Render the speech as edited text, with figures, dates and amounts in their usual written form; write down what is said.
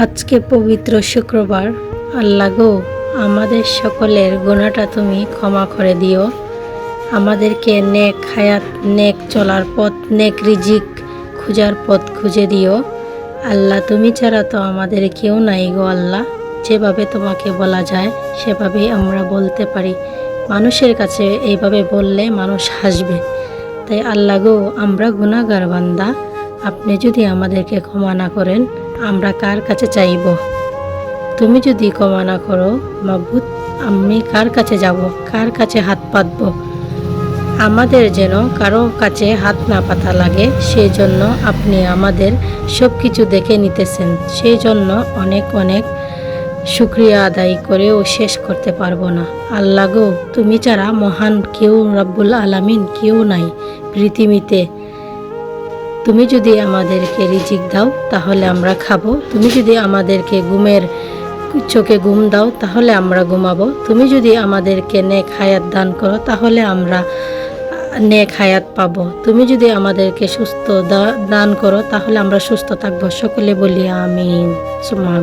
আজকে পবিত্র শুক্রবার। আল্লাহ গো, আমাদের সকলের গুনাহটা তুমি ক্ষমা করে দিও। আমাদেরকে নেক হায়াত, নেক চলার পথ, নেক রিজিক খোঁজার পথ খুঁজে দিও। আল্লাহ, তুমি ছাড়া তো আমাদের কেউ নাই গো আল্লাহ। যেভাবে তোমাকে বলা যায় সেভাবেই আমরা বলতে পারি। মানুষের কাছে এইভাবে বললে মানুষ হাসবে। তাই আল্লাহ গো, আমরা গুনাহগার বান্দা। আপনি যদি আমাদেরকে ক্ষমা না করেন, আমরা কার কাছে চাইব? তুমি যদি ক্ষমা না করো মাবুদ, আমি কার কাছে যাব? কার কাছে হাত পাতব? আমাদের যেন কারো কাছে হাত না পাতা লাগে, সেই জন্য আপনি আমাদের সব কিছু দেখে নিতেছেন। সেই জন্য অনেক অনেক শুকরিয়া আদায় করেও শেষ করতে পারবো না। আল্লাহ গো, তুমি ছাড়া মহান কেউ, রব্বুল আলামিন কেউ নাই পৃথিবীতে। তুমি যদি আমাদেরকে রিজিক দাও তাহলে আমরা খাবো। তুমি যদি আমাদেরকে চোখে ঘুম দাও তাহলে আমরা ঘুমাবো। তুমি যদি আমাদেরকে নেক হায়াত দান করো তাহলে আমরা নেক হায়াত পাবো। তুমি যদি আমাদেরকে সুস্থ দান করো তাহলে আমরা সুস্থ থাকবো। সকলে বলি আমিন, সুম্মা আমিন।